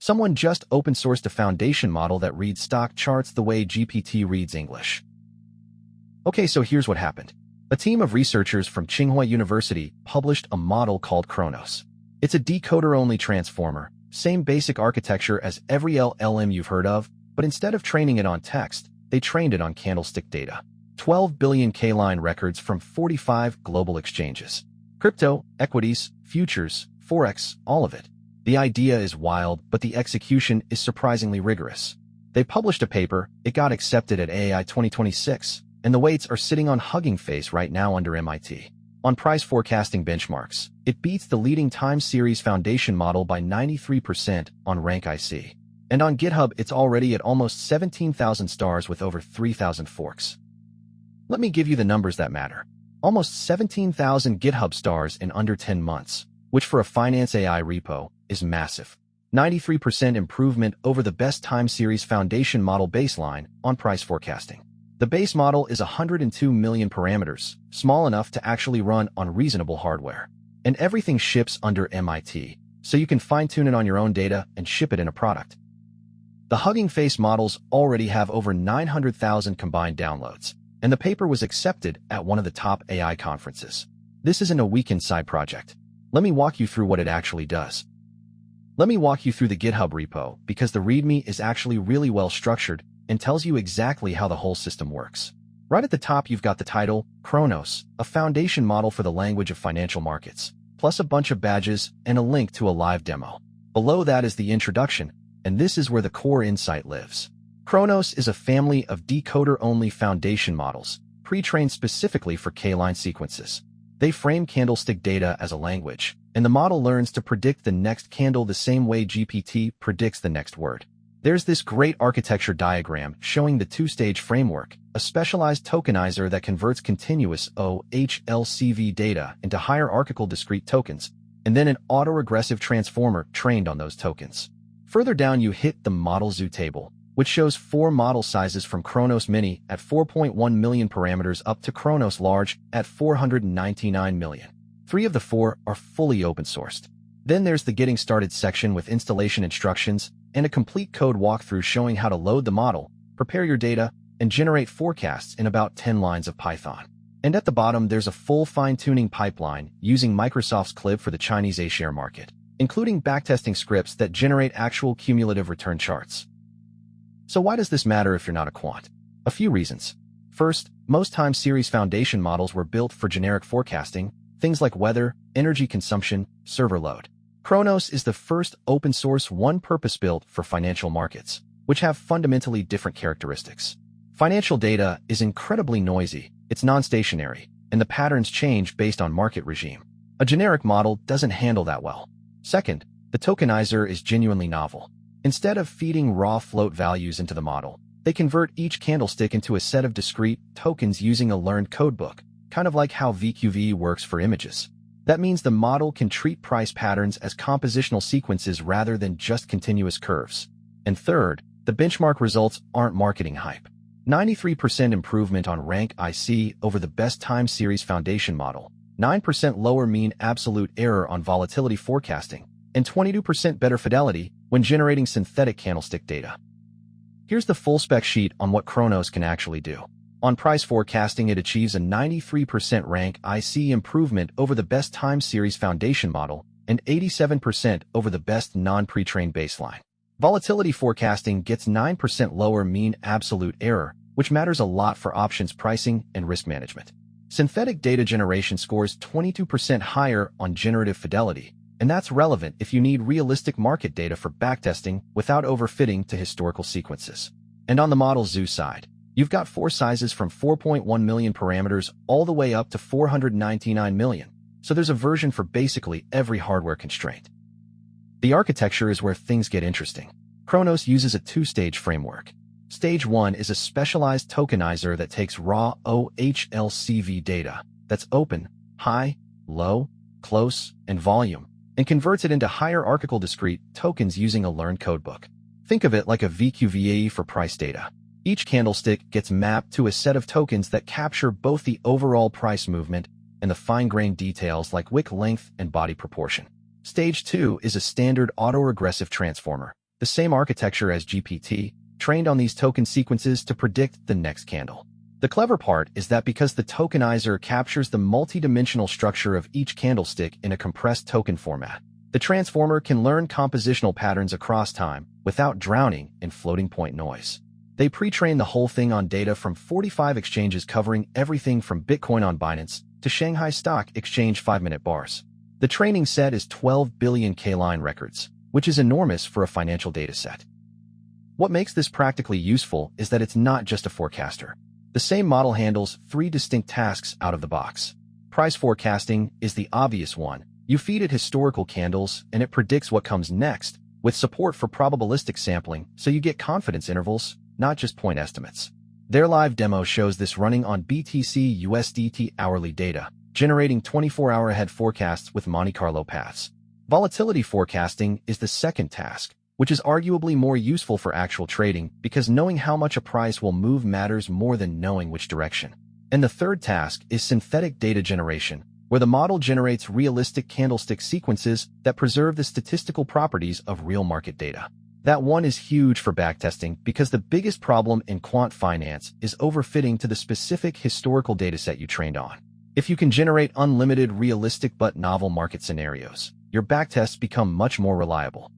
Someone just open-sourced a foundation model that reads stock charts the way GPT reads English. Okay, so here's what happened. A team of researchers from Tsinghua University published a model called Kronos. It's a decoder-only transformer, same basic architecture as every LLM you've heard of, but instead of training it on text, they trained it on candlestick data. 12 billion K-line records from 45 global exchanges. Crypto, equities, futures, forex, all of it. The idea is wild, but the execution is surprisingly rigorous. They published a paper, it got accepted at AAAI 2026, and the weights are sitting on Hugging Face right now under MIT. On price forecasting benchmarks, it beats the leading time series foundation model by 93% on Rank IC. And on GitHub, it's already at almost 17,000 stars with over 3,000 forks. Let me give you the numbers that matter. Almost 17,000 GitHub stars in under 10 months, which for a finance AI repo is massive. 93% improvement over the best time series foundation model baseline on price forecasting. The base model is 102 million parameters, small enough to actually run on reasonable hardware. And everything ships under MIT, so you can fine-tune it on your own data and ship it in a product. The Hugging Face models already have over 900,000 combined downloads, and the paper was accepted at one of the top AI conferences. This isn't a weekend side project. Let me walk you through what it actually does. Let me walk you through the GitHub repo because the README is actually really well structured and tells you exactly how the whole system works. Right at the top, you've got the title, Kronos, a foundation model for the language of financial markets, plus a bunch of badges and a link to a live demo. Below that is the introduction, and this is where the core insight lives. Kronos is a family of decoder-only foundation models, pre-trained specifically for K-line sequences. They frame candlestick data as a language, and the model learns to predict the next candle the same way GPT predicts the next word. There's this great architecture diagram showing the two-stage framework, a specialized tokenizer that converts continuous OHLCV data into hierarchical discrete tokens, and then an autoregressive transformer trained on those tokens. Further down, you hit the model zoo table, which shows 4 model sizes from Kronos Mini at 4.1 million parameters up to Kronos Large at 499 million. 3 of the 4 are fully open-sourced. Then there's the Getting Started section with installation instructions and a complete code walkthrough showing how to load the model, prepare your data, and generate forecasts in about 10 lines of Python. And at the bottom, there's a full fine-tuning pipeline using Microsoft's Clib for the Chinese A-share market, including backtesting scripts that generate actual cumulative return charts. So why does this matter if you're not a quant? A few reasons. First, most time series foundation models were built for generic forecasting, things like weather, energy consumption, server load. Kronos is the first open-source one purpose-built for financial markets, which have fundamentally different characteristics. Financial data is incredibly noisy, it's non-stationary, and the patterns change based on market regime. A generic model doesn't handle that well. Second, the tokenizer is genuinely novel. Instead of feeding raw float values into the model, they convert each candlestick into a set of discrete tokens using a learned codebook, kind of like how VQV works for images. That means the model can treat price patterns as compositional sequences rather than just continuous curves. And third, the benchmark results aren't marketing hype. 93% improvement on Rank IC over the best time series foundation model, 9% lower mean absolute error on volatility forecasting, and 22% better fidelity when generating synthetic candlestick data. Here's the full spec sheet on what Kronos can actually do. On price forecasting, it achieves a 93% Rank IC improvement over the best time series foundation model and 87% over the best non-pre-trained baseline. Volatility forecasting gets 9% lower mean absolute error, which matters a lot for options pricing and risk management. Synthetic data generation scores 22% higher on generative fidelity, and that's relevant if you need realistic market data for backtesting without overfitting to historical sequences. And on the model zoo side, you've got 4 sizes from 4.1 million parameters all the way up to 499 million, so there's a version for basically every hardware constraint. The architecture is where things get interesting. Kronos uses a 2-stage framework. Stage 1 is a specialized tokenizer that takes raw OHLCV data that's open, high, low, close, and volume, and converts it into hierarchical discrete tokens using a learned codebook. Think of it like a VQVAE for price data. Each candlestick gets mapped to a set of tokens that capture both the overall price movement and the fine-grained details like wick length and body proportion. Stage 2 is a standard autoregressive transformer. the same architecture as GPT, trained on these token sequences to predict the next candle. The clever part is that because the tokenizer captures the multi-dimensional structure of each candlestick in a compressed token format, the transformer can learn compositional patterns across time without drowning in floating-point noise. They pre-train the whole thing on data from 45 exchanges covering everything from Bitcoin on Binance to Shanghai Stock Exchange 5-minute bars. The training set is 12 billion K-line records, which is enormous for a financial dataset. What makes this practically useful is that it's not just a forecaster. The same model handles 3 distinct tasks out of the box. Price forecasting is the obvious one. You feed it historical candles, and it predicts what comes next, with support for probabilistic sampling, so you get confidence intervals, not just point estimates. Their live demo shows this running on BTC USDT hourly data, generating 24-hour ahead forecasts with Monte Carlo paths. Volatility forecasting is the second task, which is arguably more useful for actual trading because knowing how much a price will move matters more than knowing which direction. And the third task is synthetic data generation, where the model generates realistic candlestick sequences that preserve the statistical properties of real market data. That one is huge for backtesting because the biggest problem in quant finance is overfitting to the specific historical dataset you trained on. If you can generate unlimited realistic but novel market scenarios, your backtests become much more reliable.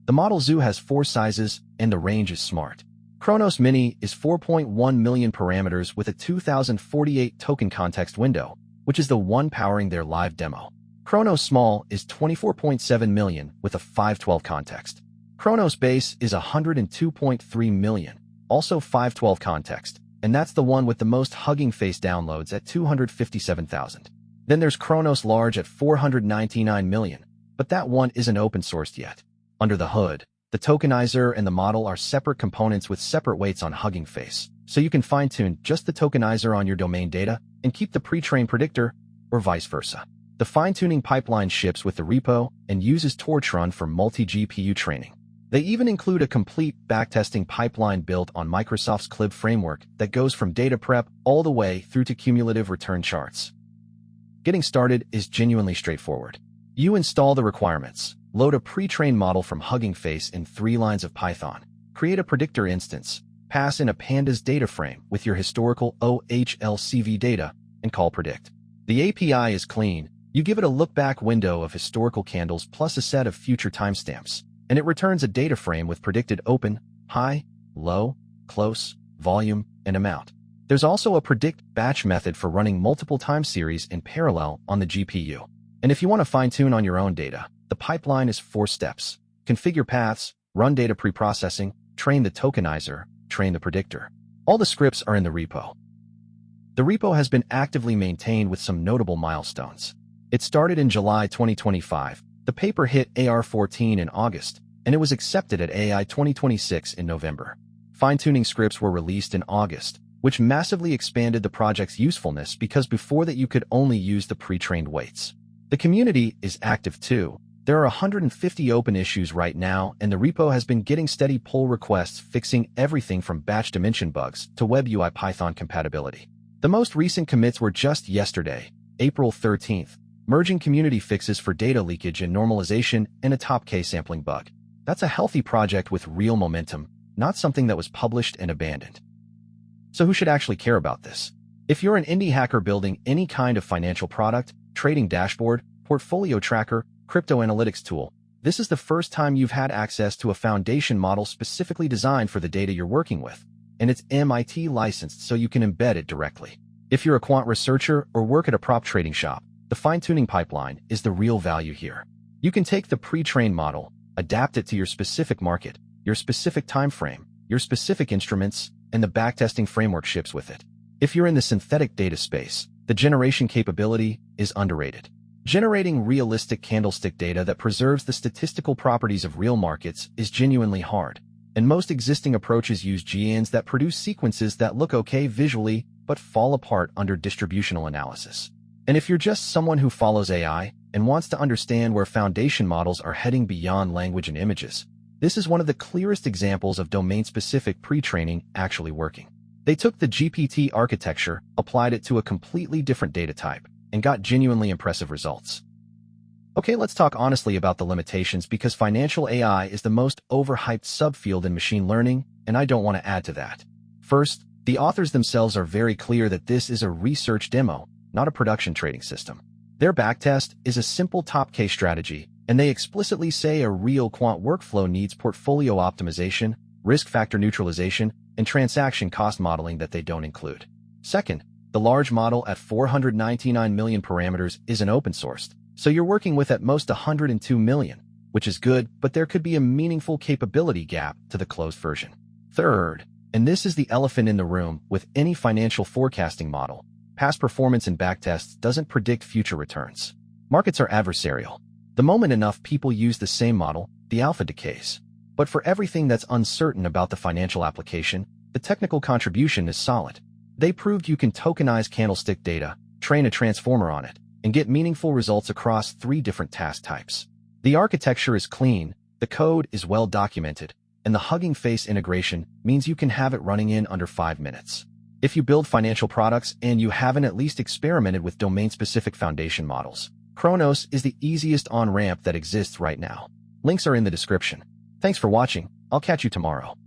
The Model Zoo has 4 sizes, and the range is smart. Kronos Mini is 4.1 million parameters with a 2048 token context window, which is the one powering their live demo. Kronos Small is 24.7 million with a 512 context. Kronos Base is 102.3 million, also 512 context, and that's the one with the most Hugging Face downloads at 257,000. Then there's Kronos Large at 499 million, but that one isn't open sourced yet. Under the hood, the tokenizer and the model are separate components with separate weights on Hugging Face, so you can fine-tune just the tokenizer on your domain data and keep the pre-trained predictor, or vice versa. The fine-tuning pipeline ships with the repo and uses Torch-Run for multi-GPU training. They even include a complete backtesting pipeline built on Microsoft's CLIB framework that goes from data prep all the way through to cumulative return charts. Getting started is genuinely straightforward. You install the requirements, load a pre-trained model from Hugging Face in 3 lines of Python, create a predictor instance, pass in a pandas data frame with your historical OHLCV data, and call predict. The API is clean. You give it a look-back window of historical candles plus a set of future timestamps, and it returns a data frame with predicted open, high, low, close, volume, and amount. There's also a predict batch method for running multiple time series in parallel on the GPU. And if you want to fine-tune on your own data, the pipeline is 4 steps. Configure paths, run data preprocessing, train the tokenizer, train the predictor. All the scripts are in the repo. The repo has been actively maintained with some notable milestones. It started in July 2025. The paper hit AR14 in August, and it was accepted at AAAI 2026 in November. Fine-tuning scripts were released in August, which massively expanded the project's usefulness because before that you could only use the pre-trained weights. The community is active too. There are 150 open issues right now, and the repo has been getting steady pull requests fixing everything from batch dimension bugs to Web UI Python compatibility. The most recent commits were just yesterday, April 13th, merging community fixes for data leakage and normalization and a top K sampling bug. That's a healthy project with real momentum, not something that was published and abandoned. So who should actually care about this? If you're an indie hacker building any kind of financial product, trading dashboard, portfolio tracker, crypto analytics tool, this is the first time you've had access to a foundation model specifically designed for the data you're working with, and it's MIT licensed so you can embed it directly. If you're a quant researcher or work at a prop trading shop, the fine-tuning pipeline is the real value here. You can take the pre-trained model, adapt it to your specific market, your specific time frame, your specific instruments, and the backtesting framework ships with it. If you're in the synthetic data space, the generation capability is underrated. Generating realistic candlestick data that preserves the statistical properties of real markets is genuinely hard, and most existing approaches use GANs that produce sequences that look okay visually but fall apart under distributional analysis. And if you're just someone who follows AI and wants to understand where foundation models are heading beyond language and images, this is one of the clearest examples of domain-specific pre-training actually working. They took the GPT architecture, applied it to a completely different data type, and got genuinely impressive results. Okay, let's talk honestly about the limitations because financial AI is the most overhyped subfield in machine learning, and I don't want to add to that. First, the authors themselves are very clear that this is a research demo, not a production trading system. Their backtest is a simple top-case strategy, and they explicitly say a real quant workflow needs portfolio optimization, risk factor neutralization, and transaction cost modeling that they don't include. Second, the large model at 499 million parameters isn't open-sourced, so you're working with at most 102 million, which is good, but there could be a meaningful capability gap to the closed version. Third, and this is the elephant in the room with any financial forecasting model, past performance in backtests doesn't predict future returns. Markets are adversarial. The moment enough people use the same model, the alpha decays. But for everything that's uncertain about the financial application, the technical contribution is solid. They proved you can tokenize candlestick data, train a transformer on it, and get meaningful results across 3 different task types. The architecture is clean, the code is well documented, and the Hugging Face integration means you can have it running in under 5 minutes. If you build financial products and you haven't at least experimented with domain-specific foundation models, Kronos is the easiest on-ramp that exists right now. Links are in the description. Thanks for watching. I'll catch you tomorrow.